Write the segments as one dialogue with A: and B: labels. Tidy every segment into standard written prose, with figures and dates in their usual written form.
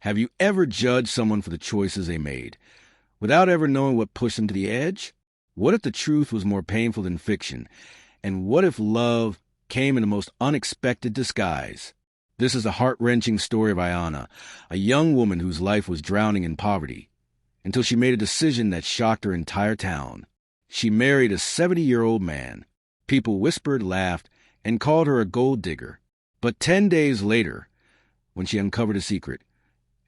A: Have you ever judged someone for the choices they made, without ever knowing what pushed them to the edge? What if the truth was more painful than fiction? And what if love came in the most unexpected disguise? This is the heart-wrenching story of Ayana, a young woman whose life was drowning in poverty, until she made a decision that shocked her entire town. She married a 70-year-old man. People whispered, laughed, and called her a gold digger. But 10 days later, when she uncovered a secret,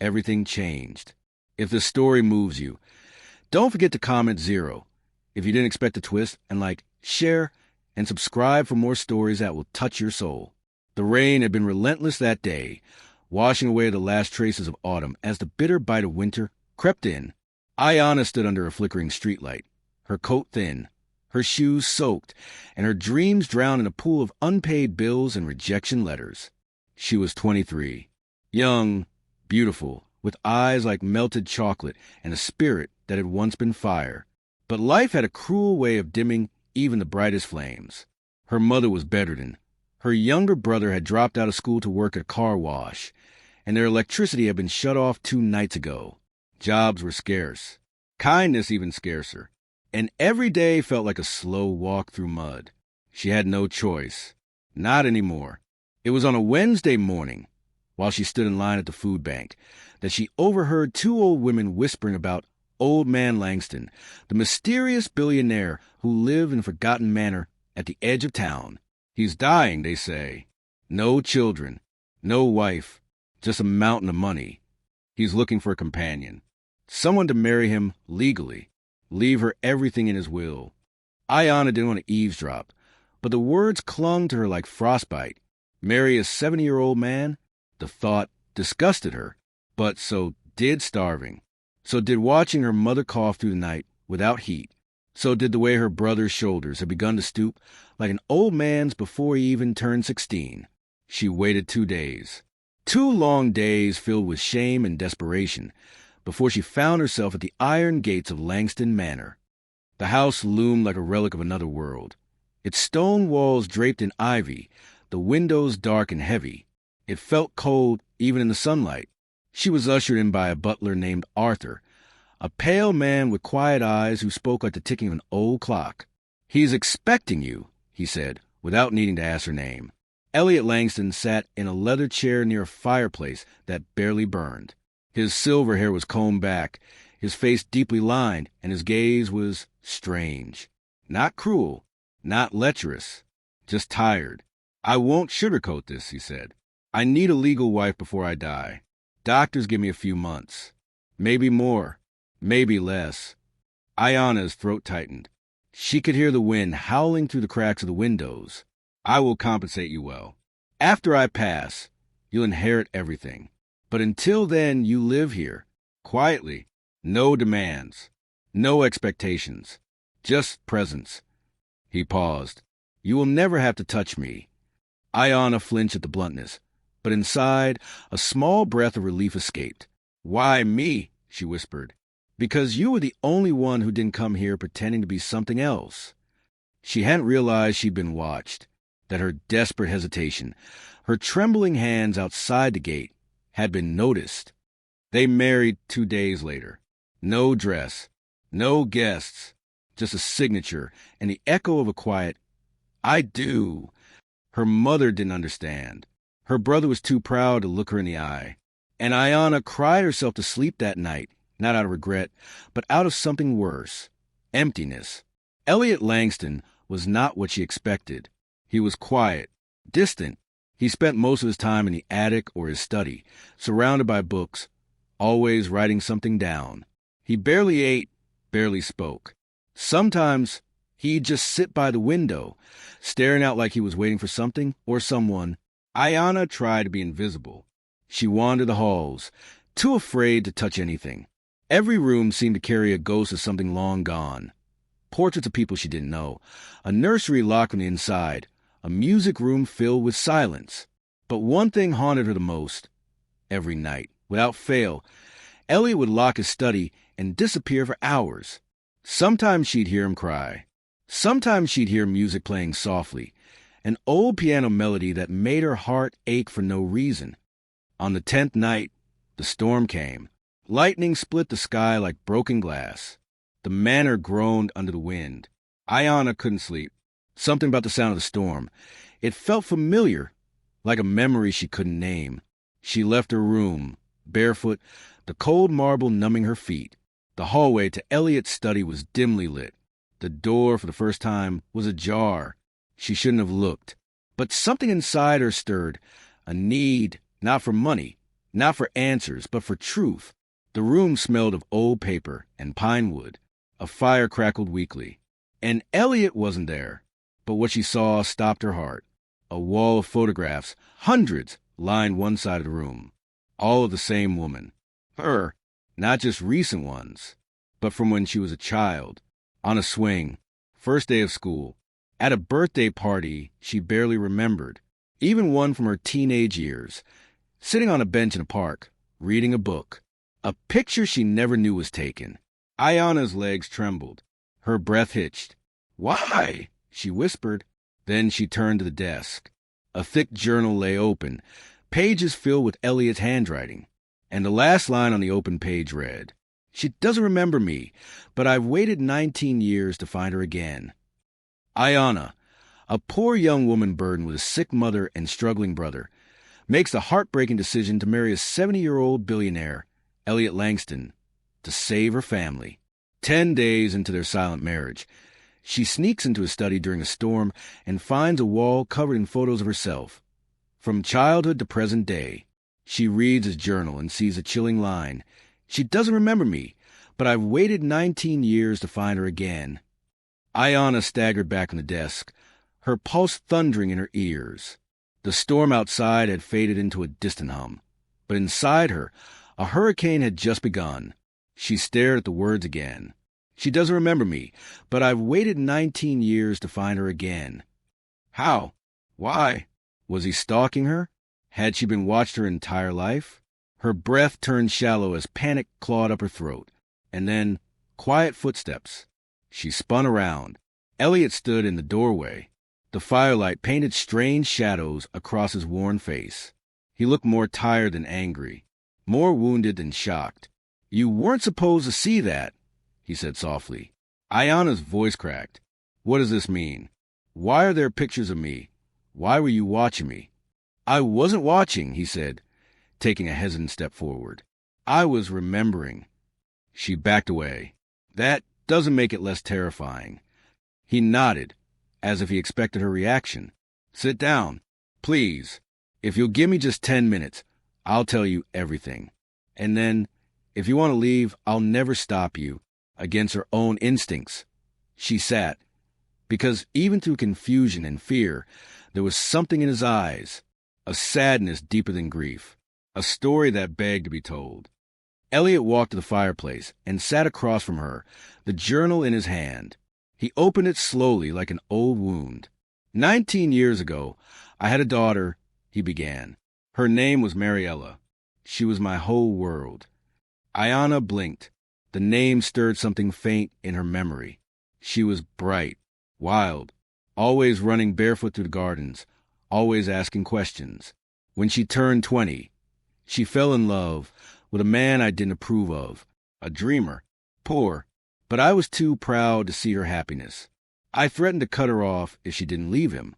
A: everything changed. If this story moves you, don't forget to comment 0 if you didn't expect a twist, and share, and subscribe for more stories that will touch your soul. The rain had been relentless that day, washing away the last traces of autumn as the bitter bite of winter crept in. Ayana stood under a flickering streetlight, her coat thin, her shoes soaked, and her dreams drowned in a pool of unpaid bills and rejection letters. She was 23, young, beautiful, with eyes like melted chocolate and a spirit that had once been fire. But life had a cruel way of dimming even the brightest flames. Her mother was bedridden. Her younger brother had dropped out of school to work at a car wash, and their electricity had been shut off 2 nights ago. Jobs were scarce, kindness even scarcer, and every day felt like a slow walk through mud. She had no choice. Not anymore. It was on a Wednesday morning, while she stood in line at the food bank, that she overheard 2 old women whispering about Old Man Langston, the mysterious billionaire who lived in a forgotten manor at the edge of town. He's dying, they say. No children, no wife, just a mountain of money. He's looking for a companion, someone to marry him legally, leave her everything in his will. Ayana didn't want to eavesdrop, but the words clung to her like frostbite. Marry a 70-year-old man? The thought disgusted her, but so did starving. So did watching her mother cough through the night without heat. So did the way her brother's shoulders had begun to stoop like an old man's before he even turned 16. She waited 2 days. 2 long days filled with shame and desperation before she found herself at the iron gates of Langston Manor. The house loomed like a relic of another world, its stone walls draped in ivy, the windows dark and heavy. It felt cold even in the sunlight. She was ushered in by a butler named Arthur, a pale man with quiet eyes who spoke like the ticking of an old clock. "He's expecting you," he said, without needing to ask her name. Elliot Langston sat in a leather chair near a fireplace that barely burned. His silver hair was combed back, his face deeply lined, and his gaze was strange. Not cruel, not lecherous, just tired. "I won't sugarcoat this," he said. "I need a legal wife before I die. Doctors give me a few months. Maybe more, maybe less." Ayana's throat tightened. She could hear the wind howling through the cracks of the windows. "I will compensate you well. After I pass, you'll inherit everything. But until then, you live here, quietly. No demands, no expectations, just presence." He paused. "You will never have to touch me." Ayana flinched at the bluntness, but inside, a small breath of relief escaped. "Why me?" she whispered. "Because you were the only one who didn't come here pretending to be something else." She hadn't realized she'd been watched, that her desperate hesitation, her trembling hands outside the gate, had been noticed. They married 2 days later. No dress, no guests, just a signature and the echo of a quiet, "I do." Her mother didn't understand. Her brother was too proud to look her in the eye. And Ayana cried herself to sleep that night, not out of regret, but out of something worse, emptiness. Elliot Langston was not what she expected. He was quiet, distant. He spent most of his time in the attic or his study, surrounded by books, always writing something down. He barely ate, barely spoke. Sometimes he'd just sit by the window, staring out like he was waiting for something or someone. Ayana tried to be invisible. She wandered the halls, too afraid to touch anything. Every room seemed to carry a ghost of something long gone. Portraits of people she didn't know, a nursery locked on the inside, a music room filled with silence. But one thing haunted her the most. Every night, without fail, Elliot would lock his study and disappear for hours. Sometimes she'd hear him cry. Sometimes she'd hear music playing softly, an old piano melody that made her heart ache for no reason. On the 10th night, The storm came. Lightning split the sky like broken glass. The manor groaned under the wind. Ayana couldn't sleep. Something about the sound of the storm. It felt familiar, like a memory she couldn't name. She left her room, barefoot, the cold marble numbing her feet. The hallway to Elliot's study was dimly lit. The door, for the first time, was ajar. She shouldn't have looked. But something inside her stirred, a need, not for money, not for answers, but for truth. The room smelled of old paper and pine wood. A fire crackled weakly. And Elliot wasn't there. But what she saw stopped her heart. A wall of photographs, hundreds, lined one side of the room. All of the same woman. Her, not just recent ones, but from when she was a child. On a swing, first day of school, at a birthday party she barely remembered, even one from her teenage years, sitting on a bench in a park, reading a book. A picture she never knew was taken. Ayana's legs trembled. Her breath hitched. "Why?" she whispered. Then she turned to the desk. A thick journal lay open, pages filled with Elliot's handwriting. And the last line on the open page read, "She doesn't remember me, but I've waited 19 years to find her again." Ayana, a poor young woman burdened with a sick mother and struggling brother, makes the heartbreaking decision to marry a 70-year-old billionaire, Elliot Langston, to save her family. 10 days into their silent marriage, she sneaks into his study during a storm and finds a wall covered in photos of herself. From childhood to present day, she reads his journal and sees a chilling line. "She doesn't remember me, but I've waited 19 years to find her again." Ayana staggered back on the desk, her pulse thundering in her ears. The storm outside had faded into a distant hum, but inside her, a hurricane had just begun. She stared at the words again. "She doesn't remember me, but I've waited 19 years to find her again." How? Why? Was he stalking her? Had she been watched her entire life? Her breath turned shallow as panic clawed up her throat. And then, quiet footsteps. She spun around. Elliot stood in the doorway. The firelight painted strange shadows across his worn face. He looked more tired than angry, more wounded than shocked. "You weren't supposed to see that," he said softly. Ayana's voice cracked. "What does this mean? Why are there pictures of me? Why were you watching me?" "I wasn't watching," he said, taking a hesitant step forward. "I was remembering." She backed away. "That doesn't make it less terrifying." He nodded, as if he expected her reaction. "Sit down, please. If you'll give me just 10 minutes, I'll tell you everything. And then, if you want to leave, I'll never stop you." Against her own instincts, she sat, because even through confusion and fear, there was something in his eyes, a sadness deeper than grief, a story that begged to be told. Elliot walked to the fireplace and sat across from her, the journal in his hand. He opened it slowly like an old wound. 19 years ago, I had a daughter," he began. "Her name was Marries. She was my whole world." Ayana blinked. The name stirred something faint in her memory. She was bright, wild, always running barefoot through the gardens, always asking questions. When she turned 20, she fell in love with a man I didn't approve of, a dreamer, poor, but I was too proud to see her happiness. I threatened to cut her off if she didn't leave him.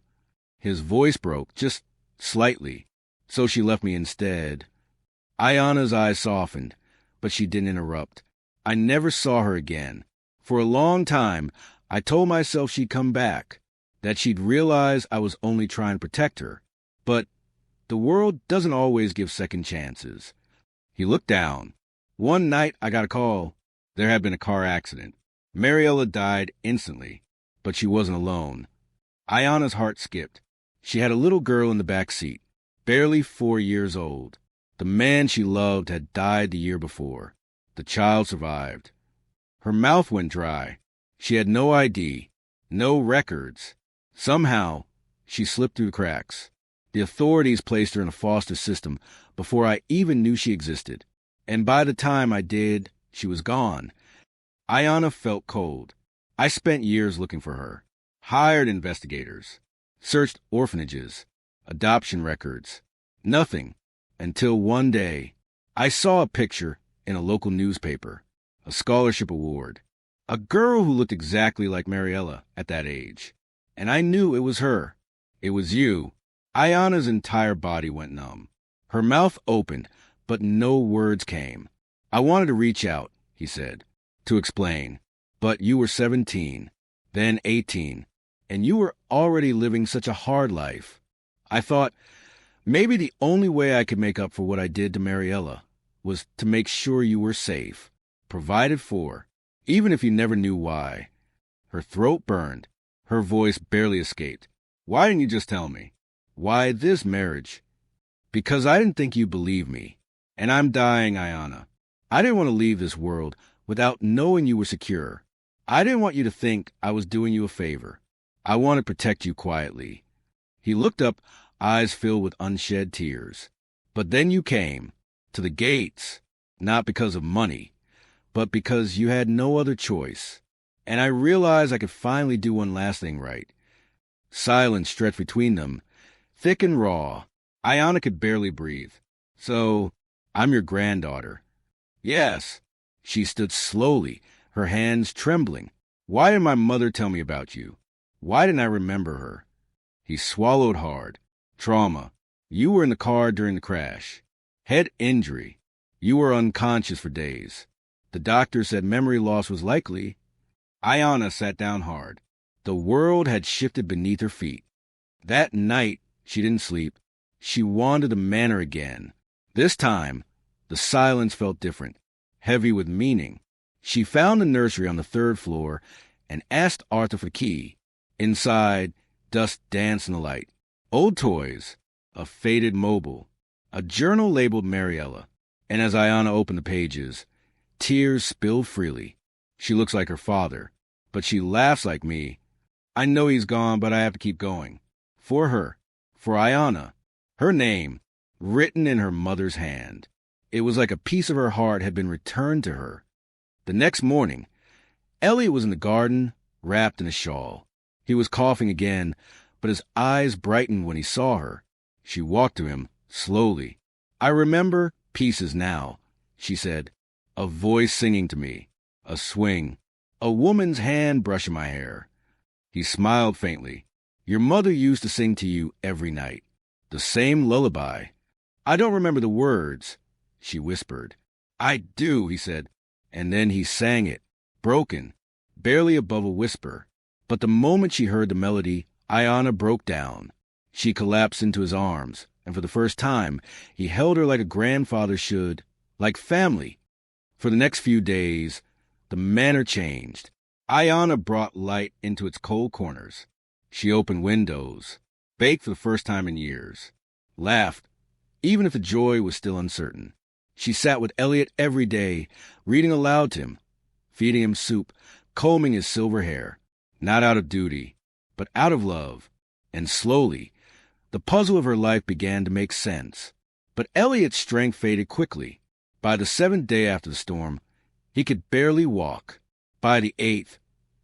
A: His voice broke, just slightly, so she left me instead. Ayana's eyes softened, but she didn't interrupt. I never saw her again. For a long time, I told myself she'd come back, that she'd realize I was only trying to protect her. But the world doesn't always give second chances. He looked down. One night, I got a call. There had been a car accident. Marries died instantly, but she wasn't alone. Ayana's heart skipped. She had a little girl in the back seat, barely 4 years old. The man she loved had died the year before. The child survived. Her mouth went dry. She had no ID, no records. Somehow, she slipped through the cracks. The authorities placed her in a foster system before I even knew she existed. And by the time I did, she was gone. Ayana felt cold. I spent years looking for her. Hired investigators. Searched orphanages. Adoption records. Nothing. Until one day, I saw a picture in a local newspaper, a scholarship award, a girl who looked exactly like Mariella at that age. And I knew it was her. It was you. Ayana's entire body went numb. Her mouth opened, but no words came. I wanted to reach out, he said, to explain. But you were 17, then 18, and you were already living such a hard life. I thought maybe the only way I could make up for what I did to Mariella was to make sure you were safe, provided for, even if you never knew why. Her throat burned. Her voice barely escaped. Why didn't you just tell me? Why this marriage? Because I didn't think you'd believe me. And I'm dying, Ayana. I didn't want to leave this world without knowing you were secure. I didn't want you to think I was doing you a favor. I wanted to protect you quietly. He looked up, eyes filled with unshed tears. But then you came, to the gates, not because of money, but because you had no other choice. And I realized I could finally do one last thing right. Silence stretched between them, thick and raw. Ayana could barely breathe. So, I'm your granddaughter. Yes. She stood slowly, her hands trembling. Why did my mother tell me about you? Why didn't I remember her? He swallowed hard. Trauma. You were in the car during the crash. Head injury. You were unconscious for days. The doctor said memory loss was likely. Ayana sat down hard. The world had shifted beneath her feet. That night, she didn't sleep. She wandered the manor again. This time, the silence felt different, heavy with meaning. She found the nursery on the 3rd floor and asked Arthur for the key. Inside, dust danced in the light. Old toys, a faded mobile, a journal labeled Mariella. And as Ayana opened the pages, tears spilled freely. She looks like her father, but she laughs like me. I know he's gone, but I have to keep going. For her, for Ayana, her name, written in her mother's hand. It was like a piece of her heart had been returned to her. The next morning, Elliot was in the garden, wrapped in a shawl. He was coughing again, but his eyes brightened when he saw her. She walked to him, slowly. I remember pieces now, she said, a voice singing to me, a swing, a woman's hand brushing my hair. He smiled faintly. Your mother used to sing to you every night. The same lullaby. I don't remember the words, she whispered. I do, he said, and then he sang it, broken, barely above a whisper. But the moment she heard the melody, Ayana broke down. She collapsed into his arms, and for the first time, he held her like a grandfather should, like family. For the next few days, the manor changed. Ayana brought light into its cold corners. She opened windows, baked for the first time in years, laughed, even if the joy was still uncertain. She sat with Elliot every day, reading aloud to him, feeding him soup, combing his silver hair, not out of duty, but out of love. And slowly, the puzzle of her life began to make sense. But Elliot's strength faded quickly. By the 7th day after the storm, he could barely walk. By the 8th,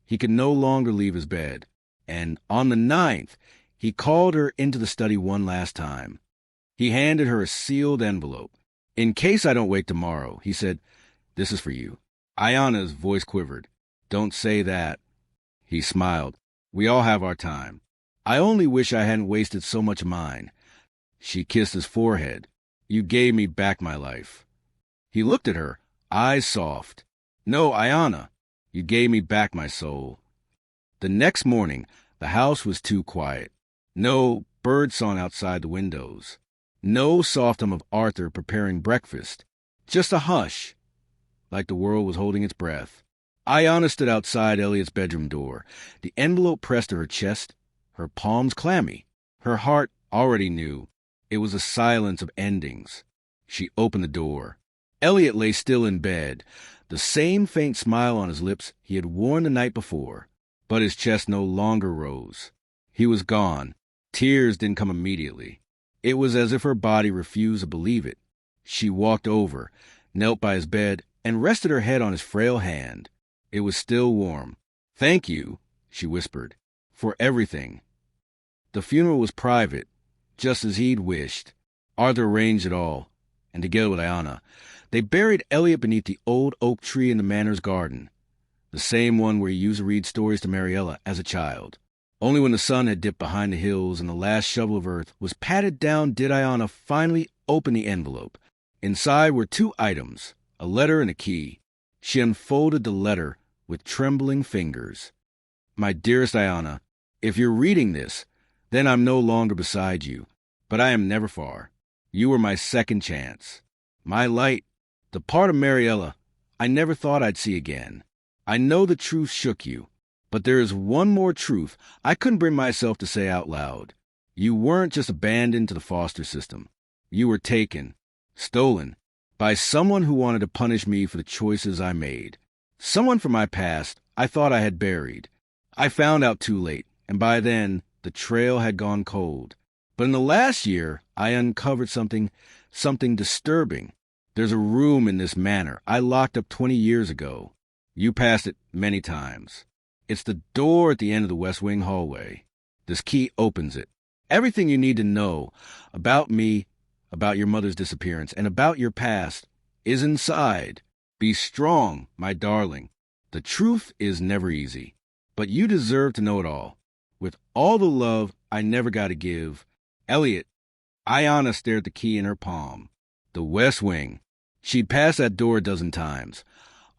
A: he could no longer leave his bed. And on the 9th, he called her into the study one last time. He handed her a sealed envelope. In case I don't wake tomorrow, he said, this is for you. Ayana's voice quivered. Don't say that. He smiled. We all have our time. I only wish I hadn't wasted so much of mine. She kissed his forehead. You gave me back my life. He looked at her, eyes soft. No, Ayana, you gave me back my soul. The next morning, the house was too quiet. No birdsong outside the windows. No soft hum of Arthur preparing breakfast. Just a hush, like the world was holding its breath. Ayana stood outside Elliot's bedroom door, the envelope pressed to her chest, her palms clammy. Her heart already knew. It was a silence of endings. She opened the door. Elliot lay still in bed, the same faint smile on his lips he had worn the night before. But his chest no longer rose. He was gone. Tears didn't come immediately. It was as if her body refused to believe it. She walked over, knelt by his bed, and rested her head on his frail hand. It was still warm. Thank you, she whispered, for everything. The funeral was private, just as he'd wished. Arthur arranged it all, and together with Ayana, they buried Elliot beneath the old oak tree in the Manor's garden, the same one where he used to read stories to Mariella as a child. Only when the sun had dipped behind the hills and the last shovel of earth was patted down did Ayana finally open the envelope. Inside were two items, a letter and a key. She unfolded the letter with trembling fingers. My dearest Ayana, if you're reading this, then I'm no longer beside you, but I am never far. You were my second chance. My light, the part of Mariella I never thought I'd see again. I know the truth shook you, but there is one more truth I couldn't bring myself to say out loud. You weren't just abandoned to the foster system. You were taken, stolen, by someone who wanted to punish me for the choices I made. Someone from my past I thought I had buried. I found out too late, and by then, the trail had gone cold. But in the last year, I uncovered something disturbing. There's a room in this manor I locked up 20 years ago. You passed it many times. It's the door at the end of the West Wing hallway. This key opens it. Everything you need to know about me, about your mother's disappearance, and about your past is inside. Be strong, my darling. The truth is never easy, but you deserve to know it all. With all the love I never got to give, Elliot. Ayana stared at the key in her palm. The West Wing. She'd passed that door a dozen times.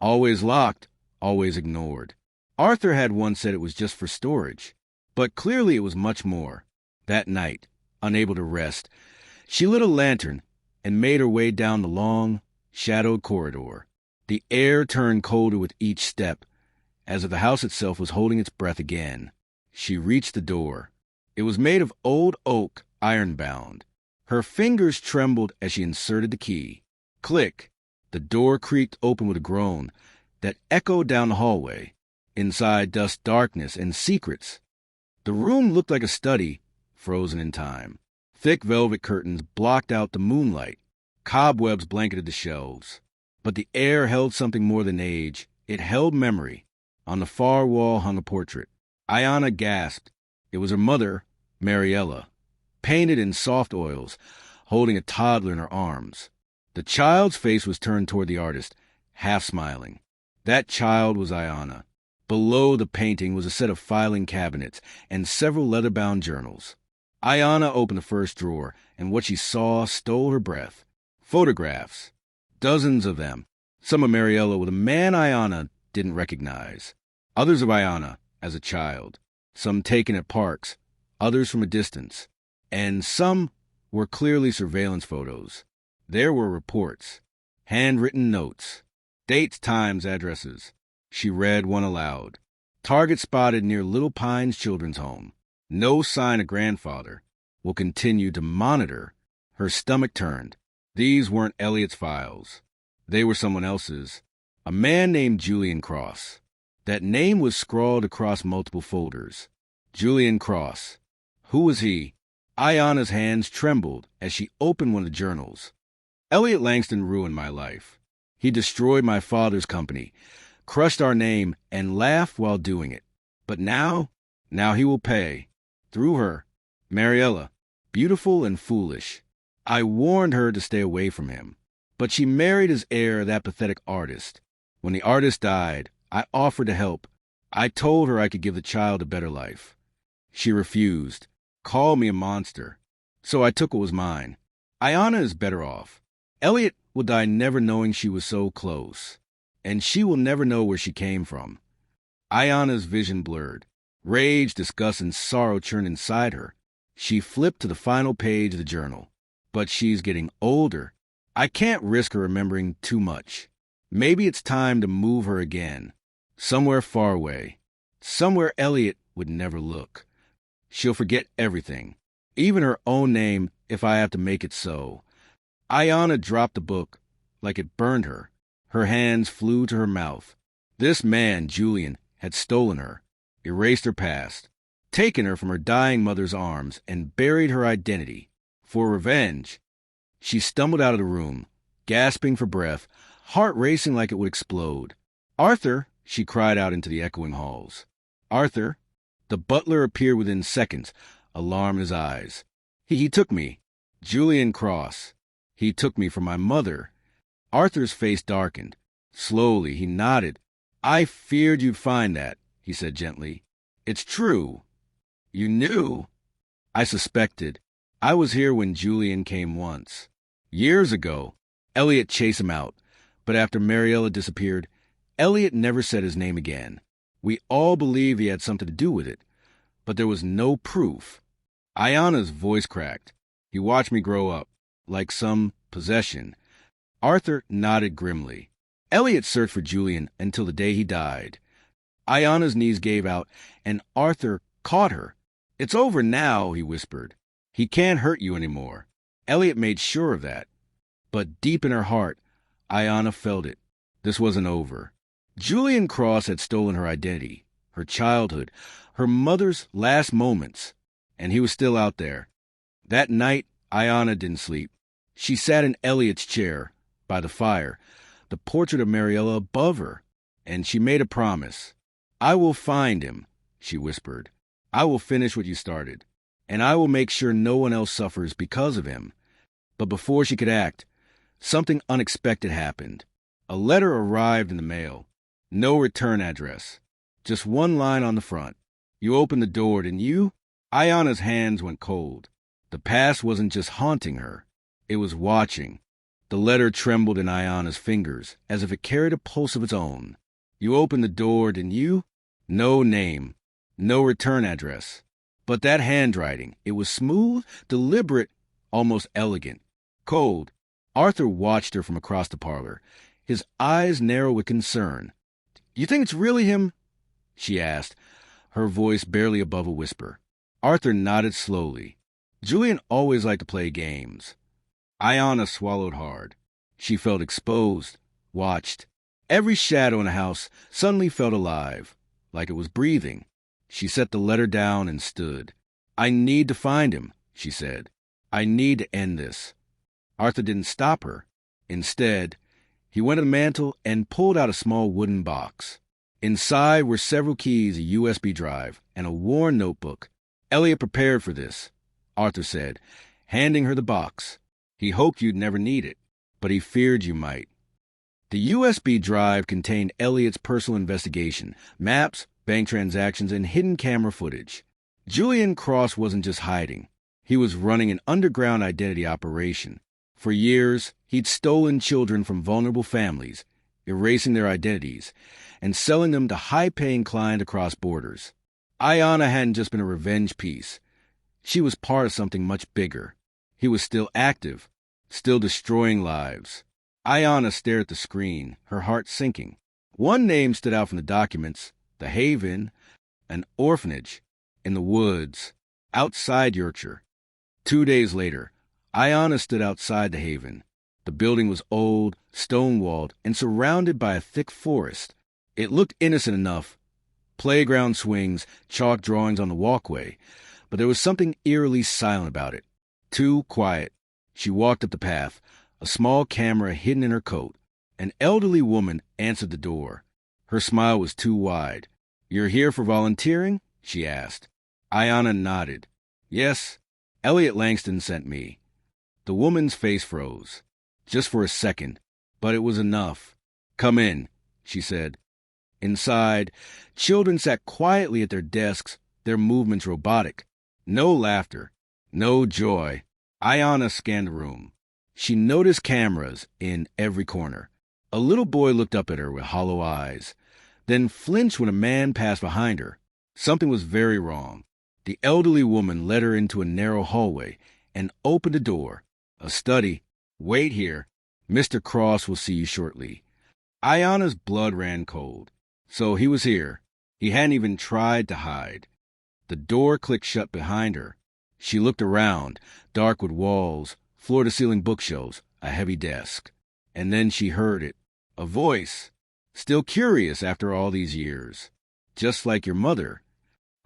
A: Always locked, always ignored. Arthur had once said it was just for storage, but clearly it was much more. That night, unable to rest, she lit a lantern and made her way down the long, shadowed corridor. The air turned colder with each step, as if the house itself was holding its breath again. She reached the door. It was made of old oak, iron-bound. Her fingers trembled as she inserted the key. Click! The door creaked open with a groan that echoed down the hallway. Inside, dust, darkness, and secrets. The room looked like a study, frozen in time. Thick velvet curtains blocked out the moonlight. Cobwebs blanketed the shelves. But the air held something more than age. It held memory. On the far wall hung a portrait. Ayana gasped. It was her mother, Mariella, painted in soft oils, holding a toddler in her arms. The child's face was turned toward the artist, half smiling. That child was Ayana. Below the painting was a set of filing cabinets and several leather-bound journals. Ayana opened the first drawer, and what she saw stole her breath. Photographs. Dozens of them. Some of Mariella with a man Ayana didn't recognize. Others of Ayana as a child. Some taken at parks, others from a distance. And some were clearly surveillance photos. There were reports, handwritten notes, dates, times, addresses. She read one aloud. Target spotted near Little Pines Children's Home. No sign of grandfather. Will continue to monitor. Her stomach turned. These weren't Elliot's files. They were someone else's. A man named Julian Cross. That name was scrawled across multiple folders. Julian Cross. Who was he? Ayana's hands trembled as she opened one of the journals. Elliot Langston ruined my life. He destroyed my father's company, crushed our name, and laughed while doing it. But now he will pay. Through her, Mariella, beautiful and foolish. I warned her to stay away from him. But she married his heir, that pathetic artist. When the artist died, I offered to help. I told her I could give the child a better life. She refused, called me a monster. So I took what was mine. Ayana is better off. Elliot will die never knowing she was so close. And she will never know where she came from. Ayana's vision blurred. Rage, disgust, and sorrow churned inside her. She flipped to the final page of the journal. But she's getting older. I can't risk her remembering too much. Maybe it's time to move her again. Somewhere far away. Somewhere Elliot would never look. She'll forget everything. Even her own name, if I have to make it so. Ayana dropped the book like it burned her. Her hands flew to her mouth. This man, Julian, had stolen her, erased her past, taken her from her dying mother's arms, and buried her identity. For revenge. She stumbled out of the room, gasping for breath, heart racing like it would explode. Arthur, she cried out into the echoing halls. Arthur. The butler appeared within seconds, alarm in his eyes. He took me. Julian Cross. He took me from my mother. Arthur's face darkened. Slowly, he nodded. I feared you'd find that, he said gently. It's true. You knew? I suspected. I was here when Julian came once. Years ago. Elliot chased him out. But after Mariella disappeared, Elliot never said his name again. We all believed he had something to do with it, but there was no proof. Ayana's voice cracked. He watched me grow up, like some possession. Arthur nodded grimly. Elliot searched for Julian until the day he died. Ayana's knees gave out, and Arthur caught her. It's over now, he whispered. He can't hurt you anymore. Elliot made sure of that. But deep in her heart, Ayana felt it. This wasn't over. Julian Cross had stolen her identity, her childhood, her mother's last moments, and he was still out there. That night, Ayana didn't sleep. She sat in Elliot's chair, by the fire, the portrait of Mariella above her, and she made a promise. I will find him, she whispered. I will finish what you started, and I will make sure no one else suffers because of him. But before she could act, something unexpected happened. A letter arrived in the mail. No return address. Just one line on the front. You opened the door, didn't you? Ayana's hands went cold. The past wasn't just haunting her. It was watching. The letter trembled in Ayana's fingers, as if it carried a pulse of its own. You opened the door, didn't you? No name. No return address. But that handwriting, it was smooth, deliberate, almost elegant. Cold. Arthur watched her from across the parlor, his eyes narrow with concern. You think it's really him? She asked, her voice barely above a whisper. Arthur nodded slowly. Julian always liked to play games. Ayana swallowed hard. She felt exposed, watched. Every shadow in the house suddenly felt alive, like it was breathing. She set the letter down and stood. I need to find him, she said. I need to end this. Arthur didn't stop her. Instead, he went to the mantel and pulled out a small wooden box. Inside were several keys, a USB drive, and a worn notebook. Elliot prepared for this, Arthur said, handing her the box. He hoped you'd never need it, but he feared you might. The USB drive contained Elliot's personal investigation, maps, bank transactions, and hidden camera footage. Julian Cross wasn't just hiding. He was running an underground identity operation. For years, he'd stolen children from vulnerable families, erasing their identities, and selling them to high-paying clients across borders. Ayana hadn't just been a revenge piece. She was part of something much bigger. He was still active, still destroying lives. Ayana stared at the screen, her heart sinking. One name stood out from the documents, the Haven, an orphanage, in the woods, outside Yorkshire. 2 days later, Ayana stood outside the Haven. The building was old, stone-walled, and surrounded by a thick forest. It looked innocent enough. Playground swings, chalk drawings on the walkway, but there was something eerily silent about it. Too quiet. She walked up the path, a small camera hidden in her coat. An elderly woman answered the door. Her smile was too wide. You're here for volunteering? She asked. Ayana nodded. Yes, Elliot Langston sent me. The woman's face froze. Just for a second, but it was enough. Come in, she said. Inside, children sat quietly at their desks, their movements robotic. No laughter, no joy. Ayana scanned the room. She noticed cameras in every corner. A little boy looked up at her with hollow eyes, then flinched when a man passed behind her. Something was very wrong. The elderly woman led her into a narrow hallway and opened a door. A study. Wait here. Mr. Cross will see you shortly. Ayana's blood ran cold. So he was here. He hadn't even tried to hide. The door clicked shut behind her. She looked around, dark with walls, floor-to-ceiling bookshelves, a heavy desk. And then she heard it. A voice. Still curious after all these years. Just like your mother.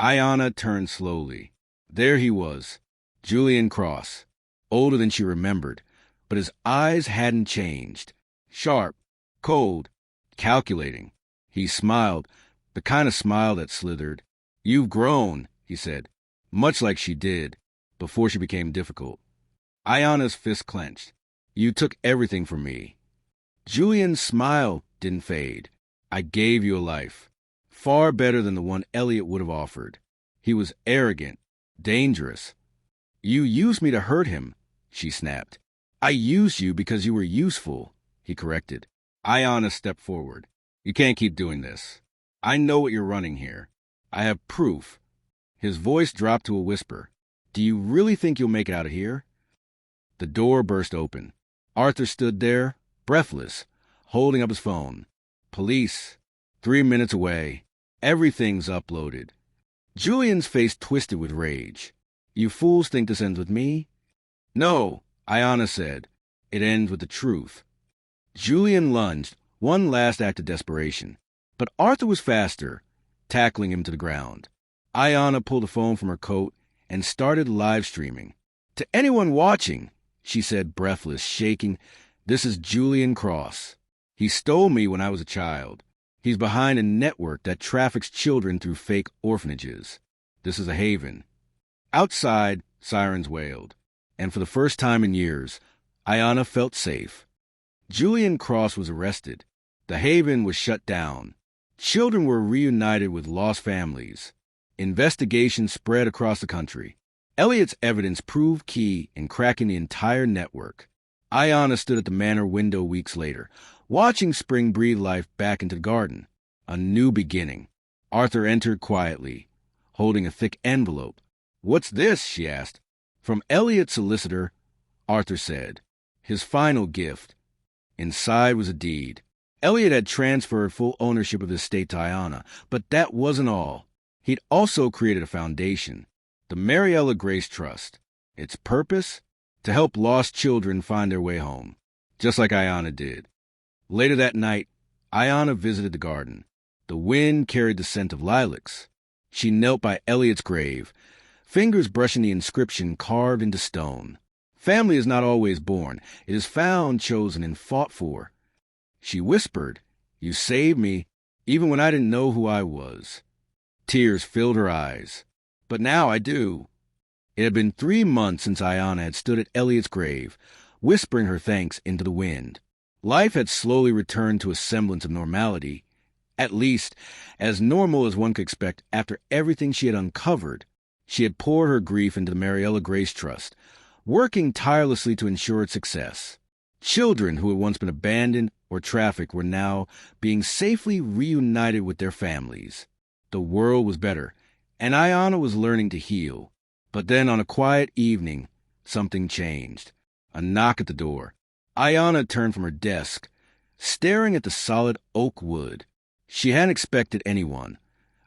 A: Ayana turned slowly. There he was. Julian Cross. Older than she remembered. But his eyes hadn't changed. Sharp, cold, calculating. He smiled, the kind of smile that slithered. You've grown, he said, much like she did, before she became difficult. Ayana's fist clenched. You took everything from me. Julian's smile didn't fade. I gave you a life, far better than the one Elliot would have offered. He was arrogant, dangerous. You used me to hurt him, she snapped. I used you because you were useful, he corrected. Ayana stepped forward. You can't keep doing this. I know what you're running here. I have proof. His voice dropped to a whisper. Do you really think you'll make it out of here? The door burst open. Arthur stood there, breathless, holding up his phone. Police. 3 minutes away. Everything's uploaded. Julian's face twisted with rage. You fools think this ends with me? No, Ayana said. It ends with the truth. Julian lunged, one last act of desperation. But Arthur was faster, tackling him to the ground. Ayana pulled a phone from her coat and started live streaming. To anyone watching, she said, breathless, shaking, this is Julian Cross. He stole me when I was a child. He's behind a network that traffics children through fake orphanages. This is a haven. Outside, sirens wailed, and for the first time in years, Ayana felt safe. Julian Cross was arrested. The haven was shut down. Children were reunited with lost families. Investigations spread across the country. Elliot's evidence proved key in cracking the entire network. Ayana stood at the Manor window weeks later, watching spring breathe life back into the garden. A new beginning. Arthur entered quietly, holding a thick envelope. What's this? She asked. From Elliot's solicitor, Arthur said. His final gift. Inside was a deed. Elliot had transferred full ownership of his estate to Ayana, but that wasn't all. He'd also created a foundation, the Mariella Grace Trust. Its purpose? To help lost children find their way home, just like Ayana did. Later that night, Ayana visited the garden. The wind carried the scent of lilacs. She knelt by Elliot's grave, fingers brushing the inscription carved into stone. Family is not always born. It is found, chosen, and fought for. She whispered, You saved me, even when I didn't know who I was. Tears filled her eyes. But now I do. It had been 3 months since Ayana had stood at Elliot's grave, whispering her thanks into the wind. Life had slowly returned to a semblance of normality, at least as normal as one could expect after everything she had uncovered. She had poured her grief into the Mariella Grace Trust, working tirelessly to ensure its success. Children who had once been abandoned or trafficked were now being safely reunited with their families. The world was better, and Ayana was learning to heal. But then on a quiet evening, something changed. A knock at the door. Ayana turned from her desk, staring at the solid oak wood. She hadn't expected anyone,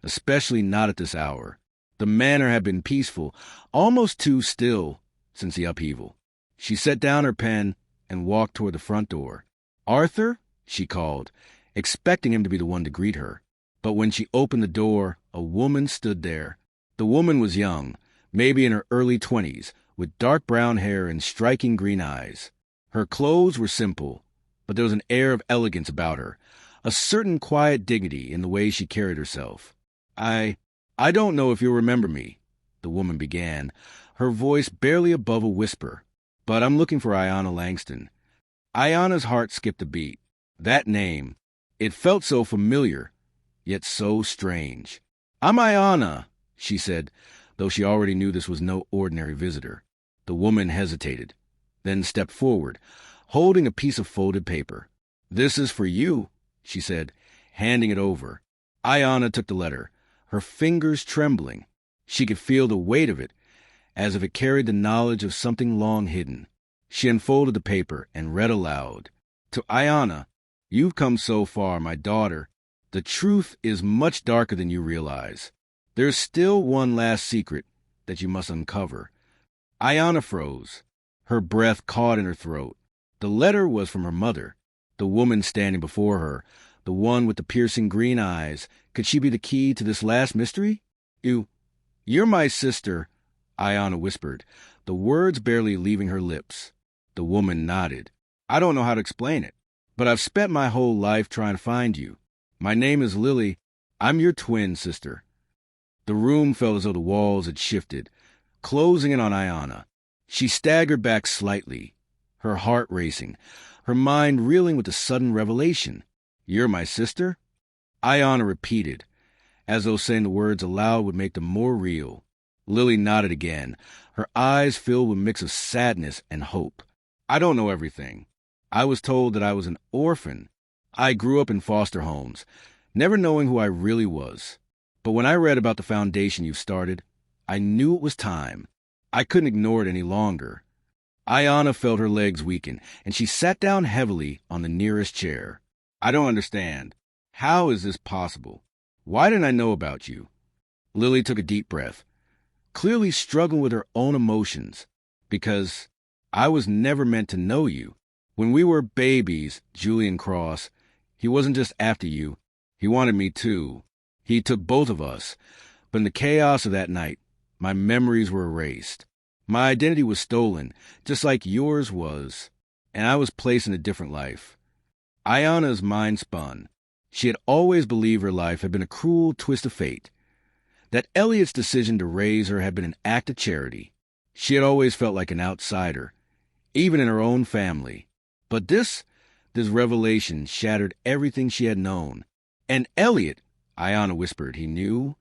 A: especially not at this hour. The manor had been peaceful, almost too still, since the upheaval. She set down her pen and walked toward the front door. Arthur? She called, expecting him to be the one to greet her. But when she opened the door, a woman stood there. The woman was young, maybe in her early 20s, with dark brown hair and striking green eyes. Her clothes were simple, but there was an air of elegance about her, a certain quiet dignity in the way she carried herself. I don't know if you'll remember me, the woman began, her voice barely above a whisper, but I'm looking for Ayana Langston. Ayana's heart skipped a beat. That name, it felt so familiar, yet so strange. I'm Ayana, she said, though she already knew this was no ordinary visitor. The woman hesitated, then stepped forward, holding a piece of folded paper. This is for you, she said, handing it over. Ayana took the letter, her fingers trembling. She could feel the weight of it, as if it carried the knowledge of something long hidden. She unfolded the paper and read aloud. To Ayana, you've come so far, my daughter. The truth is much darker than you realize. There's still one last secret that you must uncover. Ayana froze. Her breath caught in her throat. The letter was from her mother, the woman standing before her, the one with the piercing green eyes. Could she be the key to this last mystery? You're my sister, Ayana whispered, the words barely leaving her lips. The woman nodded. I don't know how to explain it, but I've spent my whole life trying to find you. My name is Lily. I'm your twin sister. The room felt as though the walls had shifted, closing in on Ayana. She staggered back slightly, her heart racing, her mind reeling with the sudden revelation. "You're my sister?" Ayana repeated, as though saying the words aloud would make them more real. Lily nodded again, her eyes filled with a mix of sadness and hope. "I don't know everything. I was told that I was an orphan. I grew up in foster homes, never knowing who I really was. But when I read about the foundation you've started, I knew it was time. I couldn't ignore it any longer." Ayana felt her legs weaken, and she sat down heavily on the nearest chair. "I don't understand. How is this possible? Why didn't I know about you?" Lily took a deep breath, clearly struggling with her own emotions. "Because I was never meant to know you. When we were babies, Julian Cross, he wasn't just after you. He wanted me too. He took both of us. But in the chaos of that night, my memories were erased. My identity was stolen, just like yours was, and I was placed in a different life." Ayana's mind spun. She had always believed her life had been a cruel twist of fate, that Elliot's decision to raise her had been an act of charity. She had always felt like an outsider, even in her own family. But this revelation shattered everything she had known. "And Elliot," Ayana whispered, "he knew?"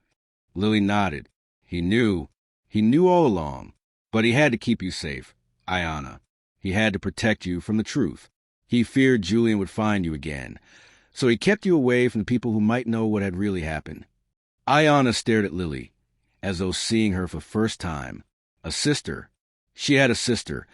A: Lily nodded. "He knew. He knew all along. But he had to keep you safe, Ayana. He had to protect you from the truth. He feared Julian would find you again. So he kept you away from the people who might know what had really happened." Ayana stared at Lily, as though seeing her for the first time. A sister. She had a sister,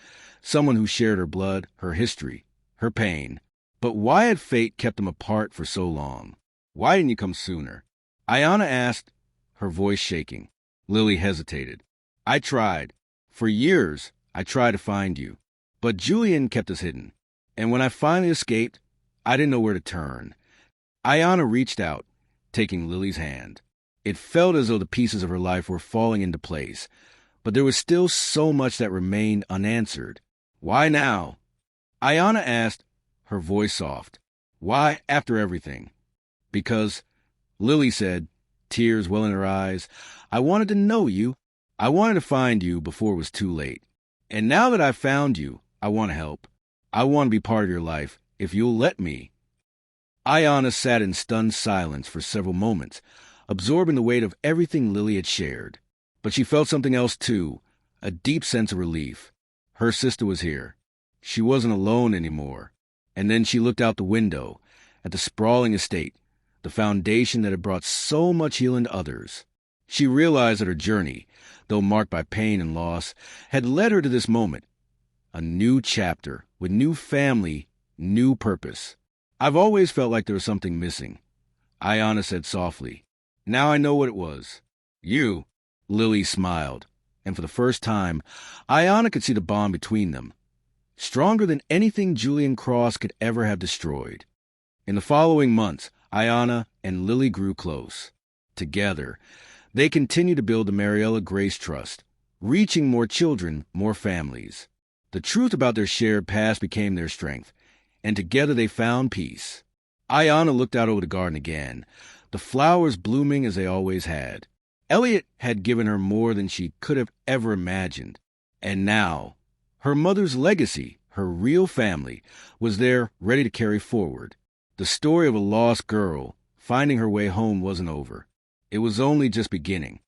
A: someone who shared her blood, her history, her pain. But why had fate kept them apart for so long? "Why didn't you come sooner?" Ayana asked, her voice shaking. Lily hesitated. "I tried. For years, I tried to find you. But Julian kept us hidden. And when I finally escaped, I didn't know where to turn." Ayana reached out, taking Lily's hand. It felt as though the pieces of her life were falling into place, but there was still so much that remained unanswered. "Why now?" Ayana asked, her voice soft. "Why after everything?" "Because," Lily said, tears welling in her eyes, "I wanted to know you. I wanted to find you before it was too late. And now that I've found you, I want to help. I want to be part of your life, if you'll let me." Ayana sat in stunned silence for several moments, absorbing the weight of everything Lily had shared. But she felt something else too, a deep sense of relief. Her sister was here. She wasn't alone anymore. And then she looked out the window, at the sprawling estate, the foundation that had brought so much healing to others. She realized that her journey, though marked by pain and loss, had led her to this moment, a new chapter, with new family, new purpose. "I've always felt like there was something missing," Ayana said softly. "Now I know what it was." "You," Lily smiled, and for the first time, Ayana could see the bond between them, stronger than anything Julian Cross could ever have destroyed. In the following months, Ayana and Lily grew close. Together, they continued to build the Mariella Grace Trust, reaching more children, more families. The truth about their shared past became their strength, and together they found peace. Ayana looked out over the garden again, the flowers blooming as they always had. Elliot had given her more than she could have ever imagined. And now, her mother's legacy, her real family, was there ready to carry forward. The story of a lost girl finding her way home wasn't over. It was only just beginning.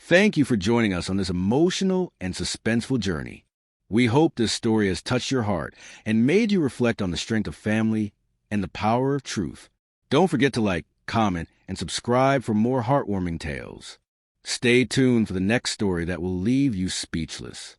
A: Thank you for joining us on this emotional and suspenseful journey. We hope this story has touched your heart and made you reflect on the strength of family and the power of truth. Don't forget to like, comment, and subscribe for more heartwarming tales. Stay tuned for the next story that will leave you speechless.